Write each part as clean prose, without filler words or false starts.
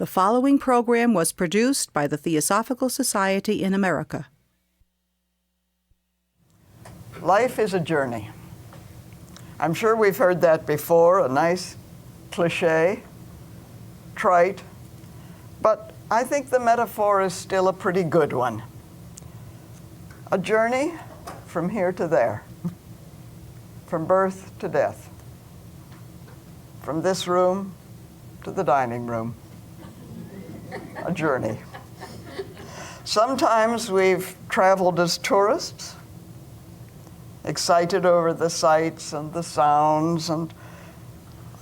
The following program was produced by the Theosophical Society in America. Life is a journey. I'm sure we've heard that before, a nice cliche, trite, but I think the metaphor is still a pretty good one. A journey from here to there, from birth to death, from this room to the dining room. A journey. Sometimes we've traveled as tourists, excited over the sights and the sounds and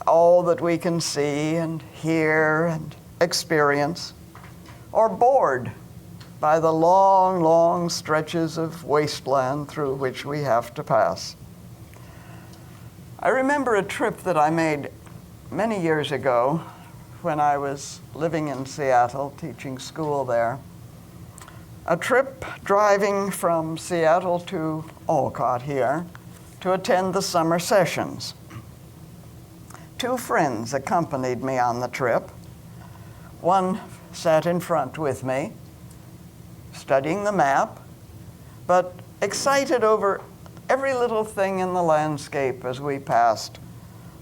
all that we can see and hear and experience, or bored by the long, long stretches of wasteland through which we have to pass. I remember a trip that I made many years ago when I was living in Seattle, teaching school there. A trip driving from Seattle to Olcott here to attend the summer sessions. Two friends accompanied me on the trip. One sat in front with me, studying the map, but excited over every little thing in the landscape as we passed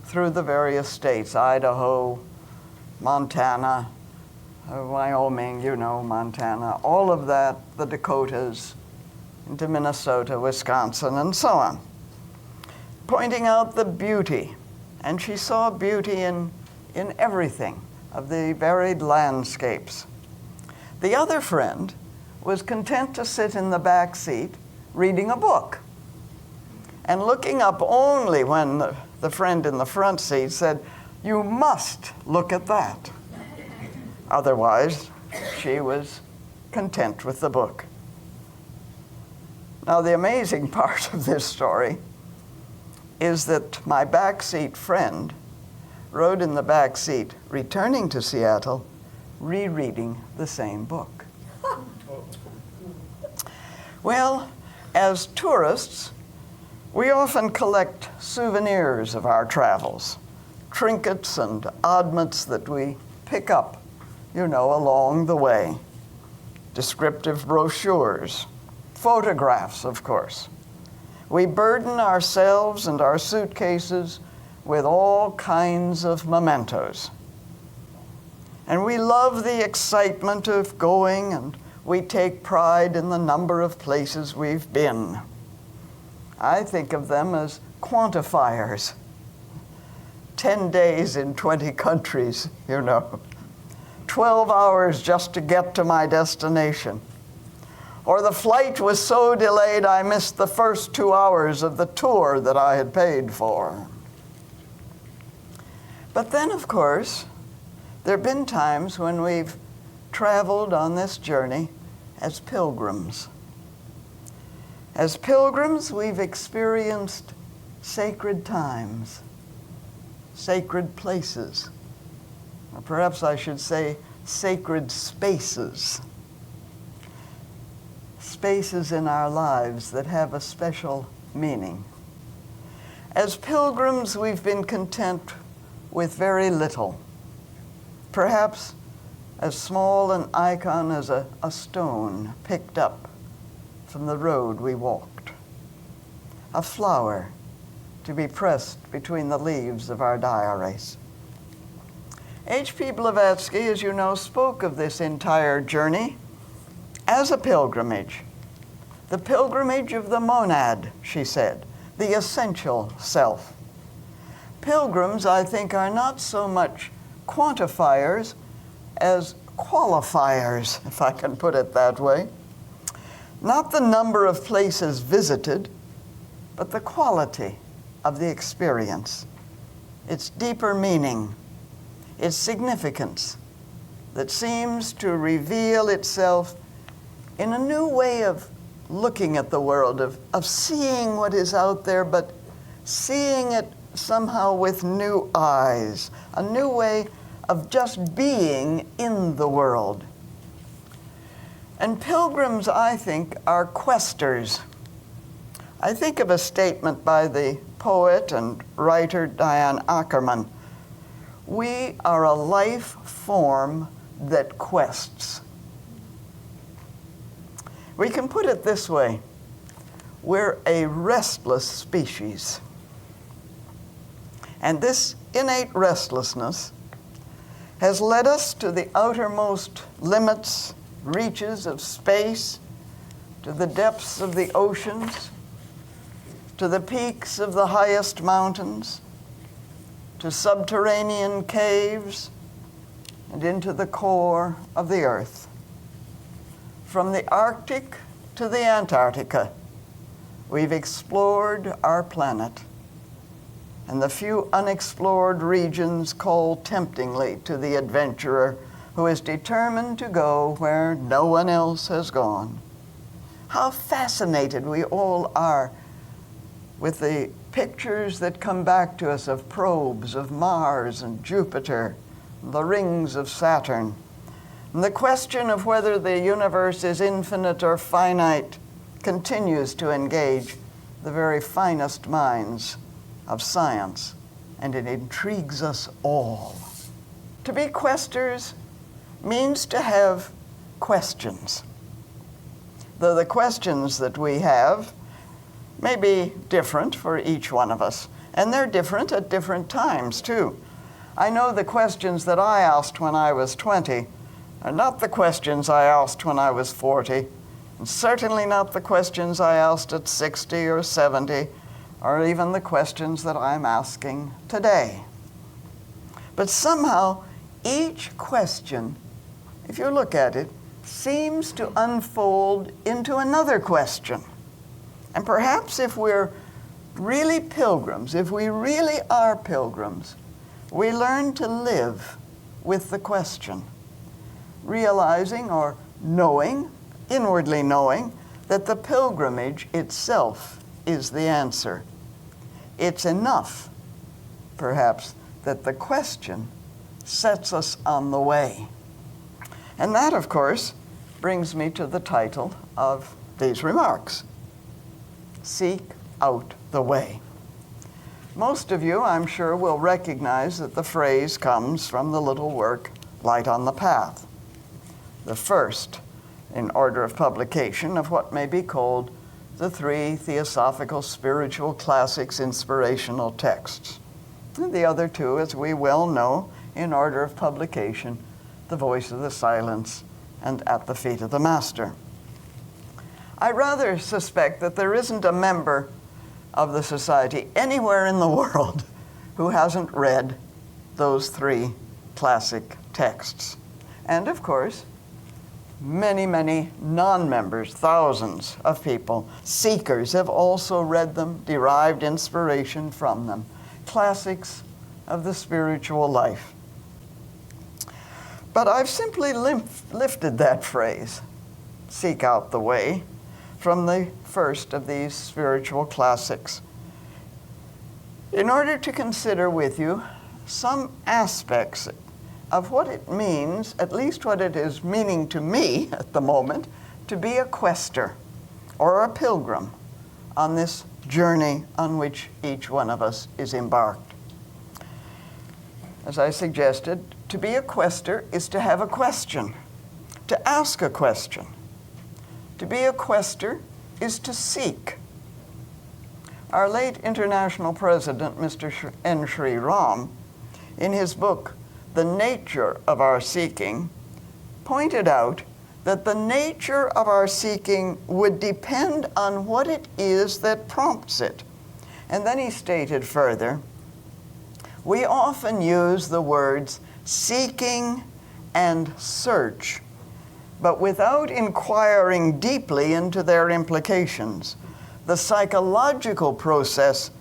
through the various states, Idaho, Montana, Wyoming, Montana, all of that, the Dakotas, into Minnesota, Wisconsin, and so on, pointing out the beauty. And she saw beauty in everything of the varied landscapes. The other friend was content to sit in the back seat reading a book and looking up only when the friend in the front seat said, "You must look at that." Otherwise, she was content with the book. Now, the amazing part of this story is that my backseat friend rode in the back seat, returning to Seattle, rereading the same book. Well, as tourists, we often collect souvenirs of our travels, trinkets and oddments that we pick up, along the way. Descriptive brochures, photographs, of course. We burden ourselves and our suitcases with all kinds of mementos. And we love the excitement of going, and we take pride in the number of places we've been. I think of them as quantifiers. 10 days in 20 countries, 12 hours just to get to my destination. Or the flight was so delayed I missed the first 2 hours of the tour that I had paid for. But then, of course, there have been times when we've traveled on this journey as pilgrims. As pilgrims, we've experienced sacred times, sacred places, or perhaps I should say sacred spaces. Spaces in our lives that have a special meaning. As pilgrims, we've been content with very little, perhaps as small an icon as a stone picked up from the road we walked, a flower to be pressed between the leaves of our diaries. H.P. Blavatsky, as you know, spoke of this entire journey as a pilgrimage. The pilgrimage of the monad, she said, the essential self. Pilgrims, I think, are not so much quantifiers as qualifiers, if I can put it that way. Not the number of places visited, but the quality of the experience, its deeper meaning, its significance that seems to reveal itself in a new way of looking at the world, of seeing what is out there, but seeing it somehow with new eyes, a new way of just being in the world. And pilgrims, I think, are questers. I think of a statement by the poet and writer Diane Ackerman. We are a life form that quests. We can put it this way: we're a restless species. And this innate restlessness has led us to the outermost limits, reaches of space, to the depths of the oceans, to the peaks of the highest mountains, to subterranean caves, and into the core of the earth. From the Arctic to the Antarctica, we've explored our planet, and the few unexplored regions call temptingly to the adventurer who is determined to go where no one else has gone. How fascinated we all are with the pictures that come back to us of probes of Mars and Jupiter, the rings of Saturn. And the question of whether the universe is infinite or finite continues to engage the very finest minds of science, and it intrigues us all. To be questers means to have questions, though the questions that we have may be different for each one of us, and they're different at different times too. I know the questions that I asked when I was 20 are not the questions I asked when I was 40, and certainly not the questions I asked at 60 or 70, or even the questions that I'm asking today. But somehow, each question, if you look at it, seems to unfold into another question. And perhaps if we're really pilgrims, if we really are pilgrims, we learn to live with the question, realizing or knowing, inwardly knowing, that the pilgrimage itself is the answer. It's enough, perhaps, that the question sets us on the way. And that, of course, brings me to the title of these remarks: Seek Out the Way. Most of you, I'm sure, will recognize that the phrase comes from the little work, Light on the Path, the first in order of publication of what may be called the three Theosophical spiritual classics inspirational texts. And the other two, as we well know, in order of publication, The Voice of the Silence and At the Feet of the Master. I rather suspect that there isn't a member of the Society anywhere in the world who hasn't read those three classic texts. And of course, many, many non-members, thousands of people, seekers, have also read them, derived inspiration from them. Classics of the spiritual life. But I've simply lifted that phrase, seek out the way, from the first of these spiritual classics, in order to consider with you some aspects of what it means, at least what it is meaning to me at the moment, to be a quester or a pilgrim on this journey on which each one of us is embarked. As I suggested, to be a quester is to have a question, to ask a question. To be a quester is to seek. Our late international president, Mr. N. Sri Ram, in his book, The Nature of Our Seeking, pointed out that the nature of our seeking would depend on what it is that prompts it. And then he stated further, we often use the words seeking and search, but without inquiring deeply into their implications, the psychological process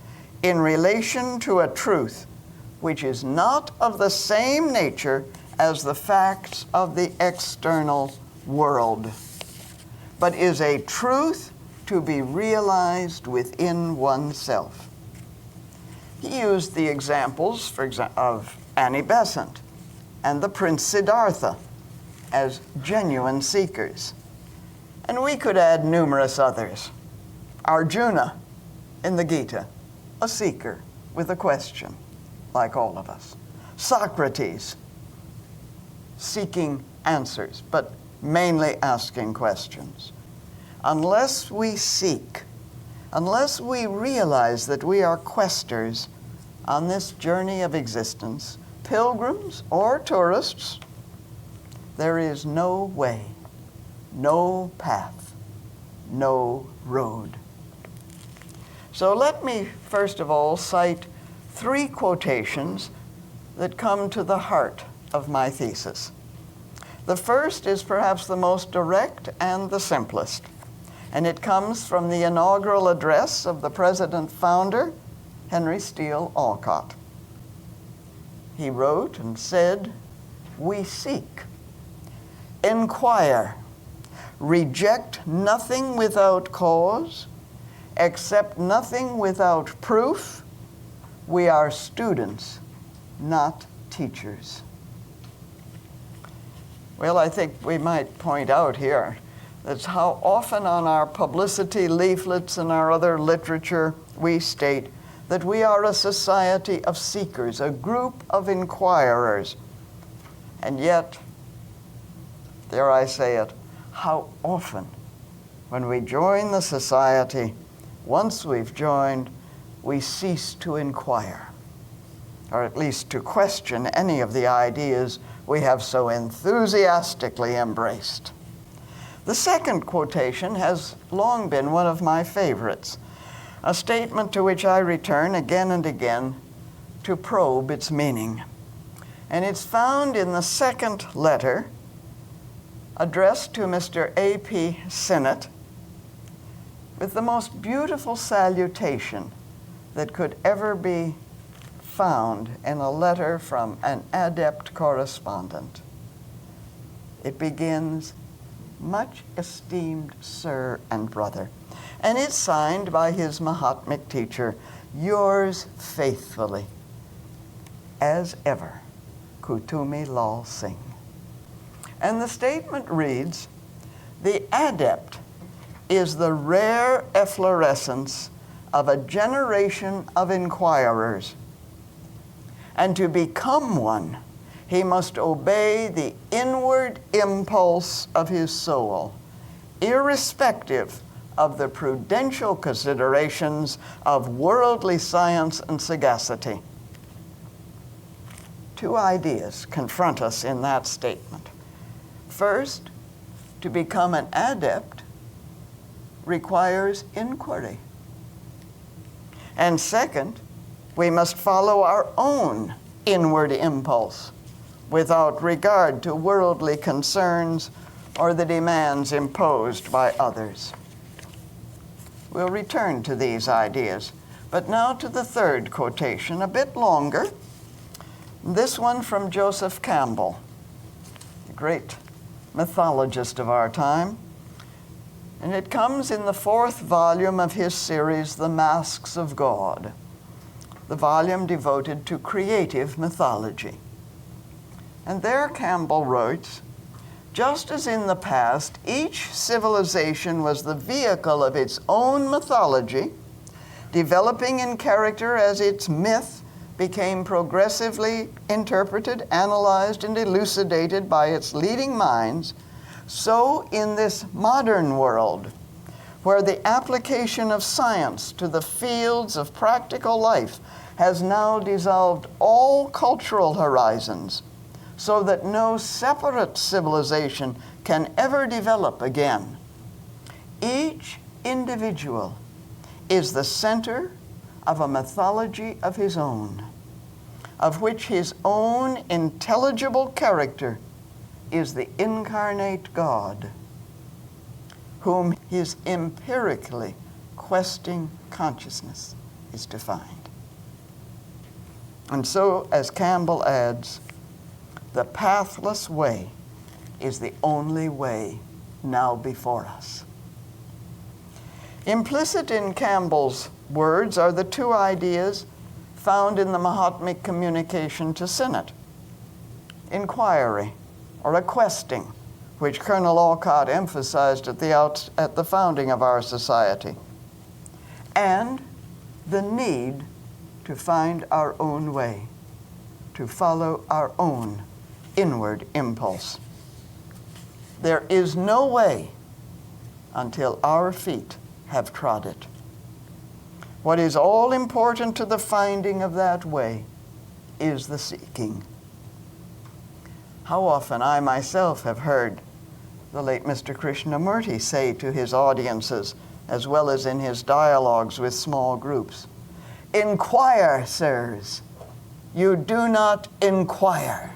in relation to a truth which is not of the same nature as the facts of the external world, but is a truth to be realized within oneself. He used the examples, of Annie Besant and the Prince Siddhartha as genuine seekers. And we could add numerous others. Arjuna in the Gita, a seeker with a question, like all of us. Socrates, seeking answers, but mainly asking questions. Unless we seek, unless we realize that we are questers on this journey of existence, pilgrims or tourists, there is no way, no path, no road. So let me first of all cite 3 quotations that come to the heart of my thesis. The first is perhaps the most direct and the simplest, and it comes from the inaugural address of the president-founder, Henry Steele Olcott. He wrote and said, "We seek, inquire, reject nothing without cause, accept nothing without proof. We are students, not teachers." Well, I think we might point out here that's how often on our publicity leaflets and our other literature we state that we are a society of seekers, a group of inquirers. And yet, dare I say it, how often when we join the society, once we've joined, we cease to inquire, or at least to question any of the ideas we have so enthusiastically embraced. The second quotation has long been one of my favorites, a statement to which I return again and again to probe its meaning. And it's found in the second letter addressed to Mr. A.P. Sinnott with the most beautiful salutation that could ever be found in a letter from an adept correspondent. It begins, "Much esteemed sir and brother," and it's signed by his Mahatmic teacher, "Yours faithfully, as ever, Kutumi Lal Singh." And the statement reads, "The adept is the rare efflorescence of a generation of inquirers, and to become one, he must obey the inward impulse of his soul, irrespective of the prudential considerations of worldly science and sagacity." 2 ideas confront us in that statement. First, to become an adept requires inquiry. And second, we must follow our own inward impulse without regard to worldly concerns or the demands imposed by others. We'll return to these ideas, but now to the third quotation, a bit longer. This one from Joseph Campbell, a great mythologist of our time. And it comes in the 4th volume of his series, The Masks of God, the volume devoted to creative mythology. And there Campbell writes, "Just as in the past, each civilization was the vehicle of its own mythology, developing in character as its myth became progressively interpreted, analyzed, and elucidated by its leading minds, so in this modern world, where the application of science to the fields of practical life has now dissolved all cultural horizons, so that no separate civilization can ever develop again. Each individual is the center of a mythology of his own, of which his own intelligible character is the incarnate God, whom his empirically questing consciousness is to find." And so, as Campbell adds, the pathless way is the only way now before us. Implicit in Campbell's words are the 2 ideas found in the Mahatmic communication to Sinnott: inquiry, or a questing, which Colonel Olcott emphasized at the founding of our society, and the need to find our own way, to follow our own inward impulse. There is no way until our feet have trod it. What is all important to the finding of that way is the seeking. How often I myself have heard the late Mr. Krishnamurti say to his audiences, as well as in his dialogues with small groups, "Inquire, sirs, you do not inquire."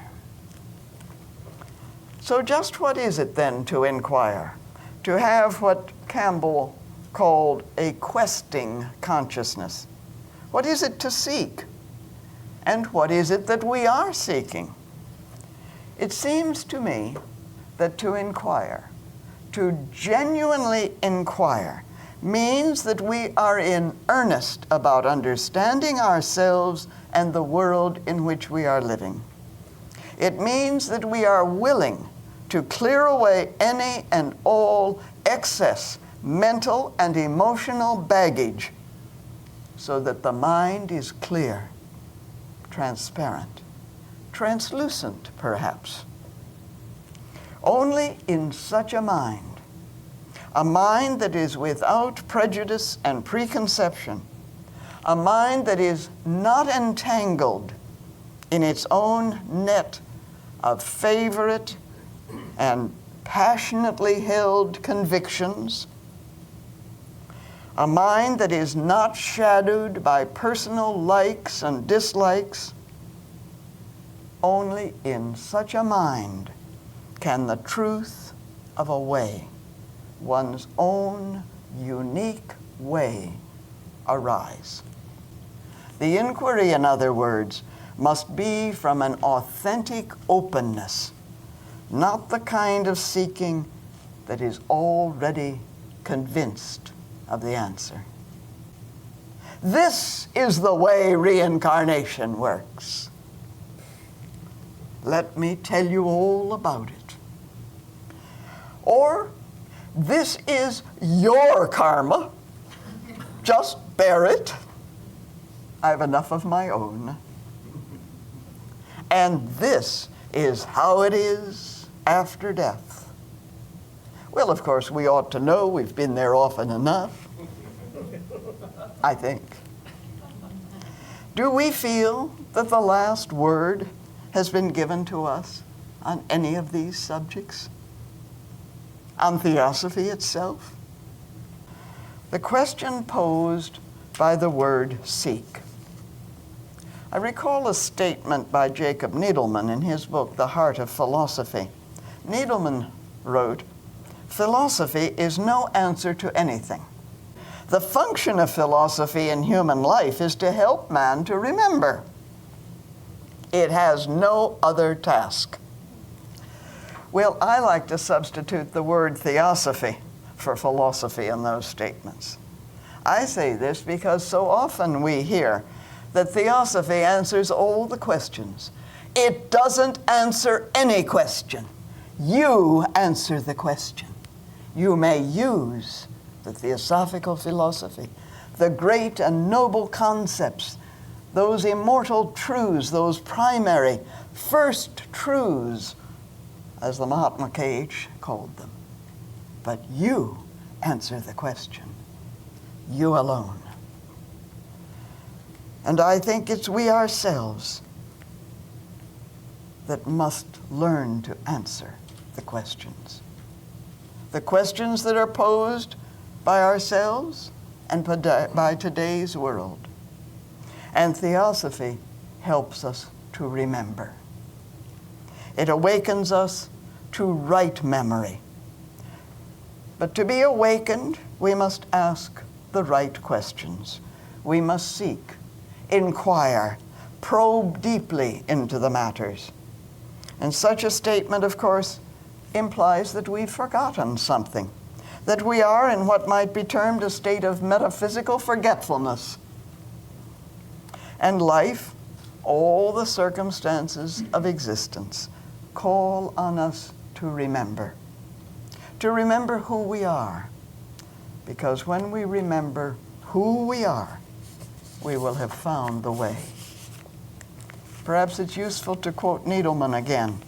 So just what is it then to inquire? To have what Campbell called a questing consciousness. What is it to seek? And what is it that we are seeking? It seems to me that to inquire, to genuinely inquire, means that we are in earnest about understanding ourselves and the world in which we are living. It means that we are willing to clear away any and all excess mental and emotional baggage so that the mind is clear, transparent, translucent perhaps. Only in such a mind that is without prejudice and preconception, a mind that is not entangled in its own net of favorite and passionately held convictions, a mind that is not shadowed by personal likes and dislikes. Only in such a mind can the truth of a way, one's own unique way, arise. The inquiry, in other words, must be from an authentic openness, not the kind of seeking that is already convinced of the answer. This is the way reincarnation works. Let me tell you all about it. Or, this is your karma. Just bear it. I have enough of my own. And this is how it is after death. Well, of course, we ought to know. We've been there often enough, I think. Do we feel that the last word has been given to us on any of these subjects? On theosophy itself? The question posed by the word seek. I recall a statement by Jacob Needleman in his book, The Heart of Philosophy. Needleman wrote, "Philosophy is no answer to anything. The function of philosophy in human life is to help man to remember. It has no other task." Well, I like to substitute the word theosophy for philosophy in those statements. I say this because so often we hear that theosophy answers all the questions. It doesn't answer any question. You answer the question. You may use the Theosophical Philosophy, the great and noble concepts, those immortal truths, those primary first truths, as the Mahatma Cage called them. But you answer the question. You alone. And I think it's we ourselves that must learn to answer the questions. The questions that are posed by ourselves and by today's world. And theosophy helps us to remember. It awakens us to right memory. But to be awakened, we must ask the right questions. We must seek, inquire, probe deeply into the matters. And such a statement, of course, implies that we've forgotten something, that we are in what might be termed a state of metaphysical forgetfulness. And life, all the circumstances of existence, call on us to remember who we are. Because when we remember who we are, we will have found the way. Perhaps it's useful to quote Needleman again.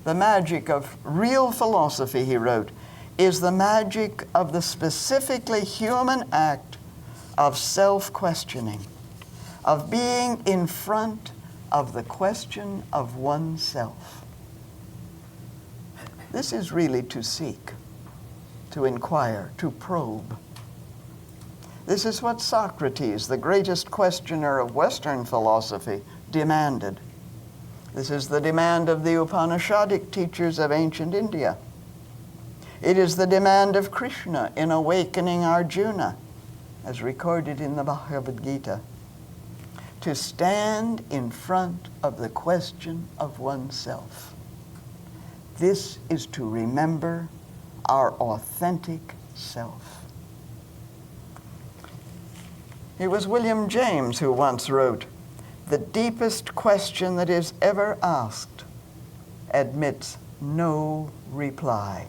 The magic of real philosophy, he wrote, is the magic of the specifically human act of self-questioning, of being in front of the question of oneself. This is really to seek, to inquire, to probe. This is what Socrates, the greatest questioner of Western philosophy, demanded. This is the demand of the Upanishadic teachers of ancient India. It is the demand of Krishna in awakening Arjuna, as recorded in the Bhagavad Gita, to stand in front of the question of oneself. This is to remember our authentic self. It was William James who once wrote, "The deepest question that is ever asked admits no reply."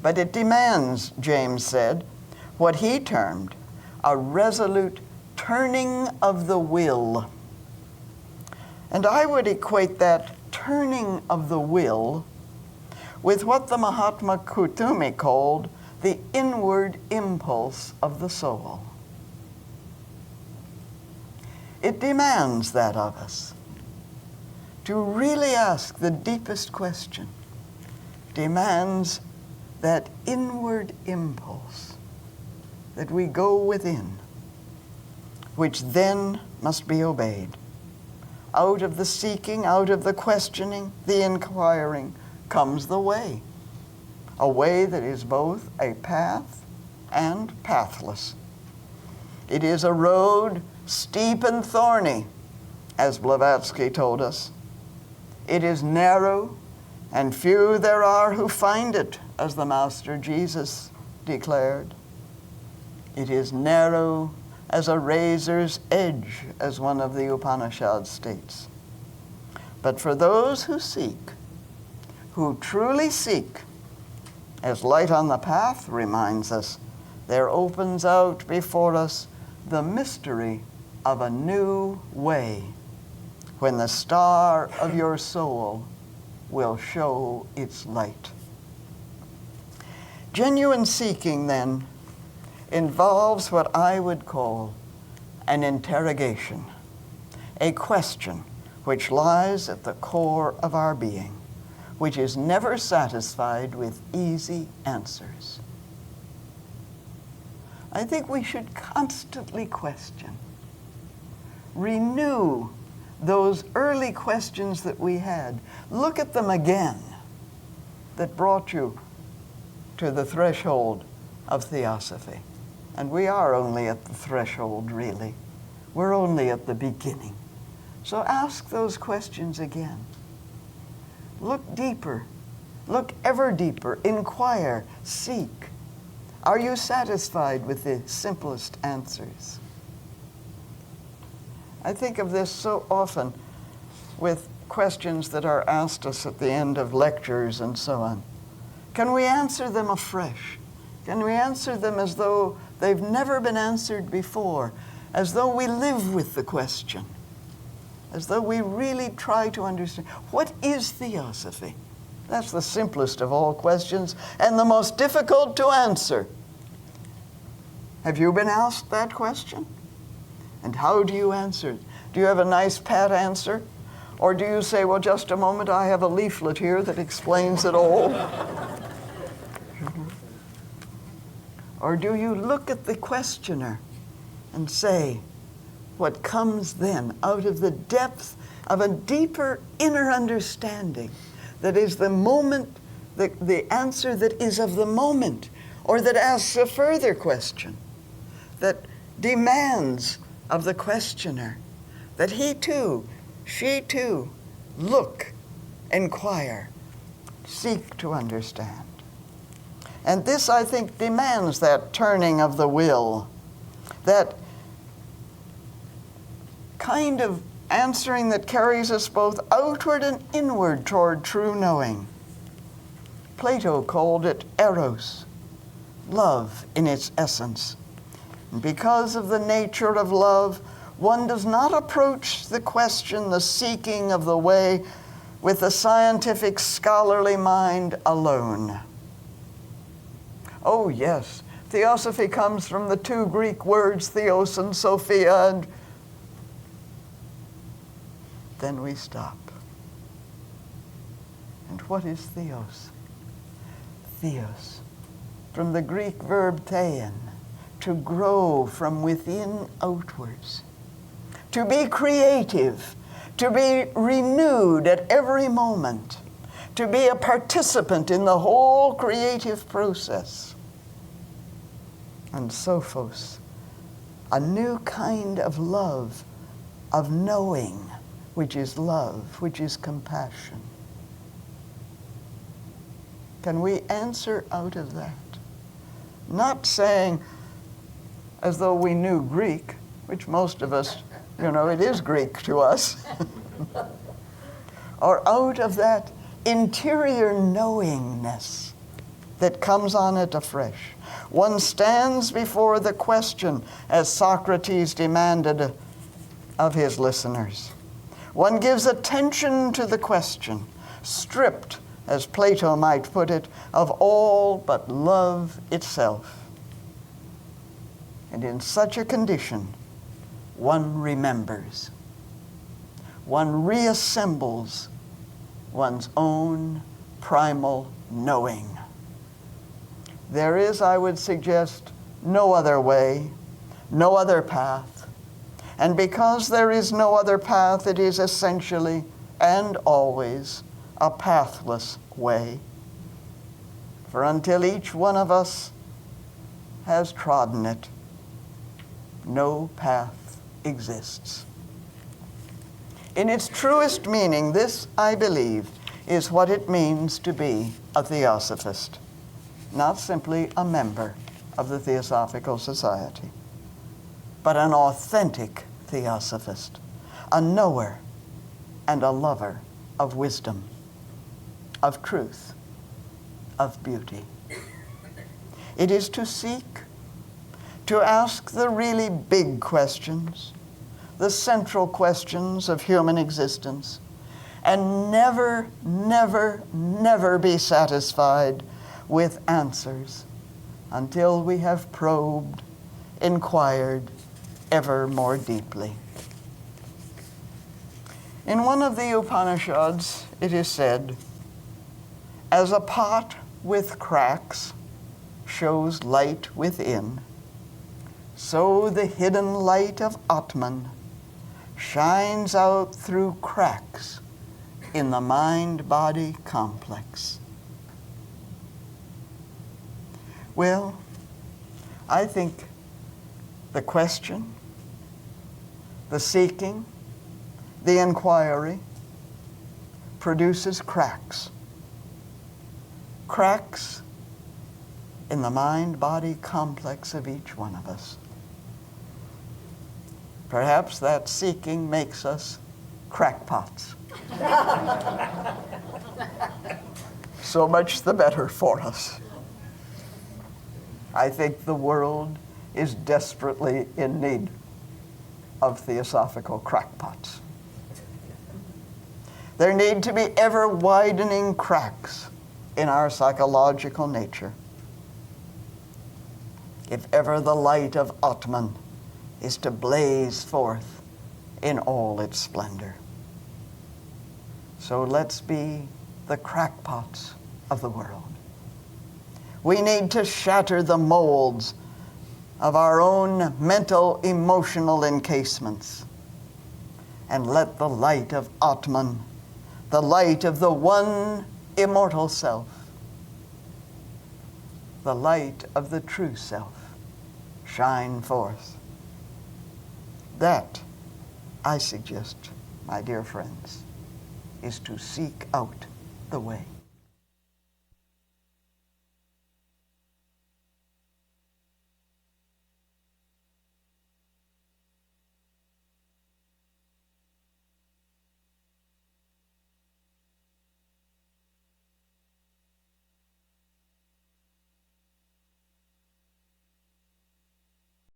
But it demands, James said, what he termed a resolute turning of the will. And I would equate that turning of the will with what the Mahatma Kutumi called the inward impulse of the soul. It demands that of us. To really ask the deepest question demands that inward impulse that we go within, which then must be obeyed. Out of the seeking, out of the questioning, the inquiring, comes the way. A way that is both a path and pathless. It is a road steep and thorny, as Blavatsky told us. It is narrow, and few there are who find it, as the Master Jesus declared. It is narrow as a razor's edge, as one of the Upanishads states. But for those who seek, who truly seek, as light on the path reminds us, there opens out before us the mystery of a new way, when the star of your soul will show its light. Genuine seeking, then, involves what I would call an interrogation, a question which lies at the core of our being, which is never satisfied with easy answers. I think we should constantly question, renew those early questions that we had. Look at them again that brought you to the threshold of theosophy. And we are only at the threshold, really. We're only at the beginning. So ask those questions again. Look deeper. Look ever deeper. Inquire. Seek. Are you satisfied with the simplest answers? I think of this so often with questions that are asked us at the end of lectures and so on. Can we answer them afresh? Can we answer them as though they've never been answered before, as though we live with the question, as though we really try to understand, what is theosophy? That's the simplest of all questions and the most difficult to answer. Have you been asked that question? And how do you answer it? Do you have a nice pat answer? Or do you say, well, just a moment, I have a leaflet here that explains it all? Or do you look at the questioner and say, what comes then out of the depth of a deeper inner understanding that is the moment, the answer that is of the moment, or that asks a further question, that demands of the questioner that he too, she too, look, inquire, seek to understand. And this, I think, demands that turning of the will, that kind of answering that carries us both outward and inward toward true knowing. Plato called it eros, love in its essence. And because of the nature of love, one does not approach the question, the seeking of the way, with the scientific scholarly mind alone. Oh yes, theosophy comes from the two Greek words theos and sophia, and then we stop. And what is theos? Theos, from the Greek verb thein, to grow from within outwards, to be creative, to be renewed at every moment, to be a participant in the whole creative process. And sophos, a new kind of love, of knowing, which is love, which is compassion. Can we answer out of that? Not saying as though we knew Greek, which most of us, it is Greek to us, or out of that interior knowingness that comes on it afresh. One stands before the question, as Socrates demanded of his listeners. One gives attention to the question, stripped, as Plato might put it, of all but love itself. And in such a condition, one remembers. One reassembles one's own primal knowing. There is, I would suggest, no other way, no other path. And because there is no other path, it is essentially and always a pathless way. For until each one of us has trodden it, no path exists. In its truest meaning, this, I believe, is what it means to be a theosophist, not simply a member of the Theosophical Society, but an authentic theosophist, a knower and a lover of wisdom, of truth, of beauty. It is to seek, to ask the really big questions, the central questions of human existence, and never, never, never be satisfied with answers until we have probed, inquired ever more deeply. In one of the Upanishads, it is said, "As a pot with cracks shows light within, so the hidden light of Atman shines out through cracks in the mind-body complex." Well, I think the question, the seeking, the inquiry produces cracks. Cracks in the mind-body complex of each one of us. Perhaps that seeking makes us crackpots. So much the better for us. I think the world is desperately in need of theosophical crackpots. There need to be ever-widening cracks in our psychological nature if ever the light of Atman is to blaze forth in all its splendor. So let's be the crackpots of the world. We need to shatter the molds of our own mental, emotional encasements and let the light of Atman, the light of the one immortal self, the light of the true self, shine forth. That, I suggest, my dear friends, is to seek out the way.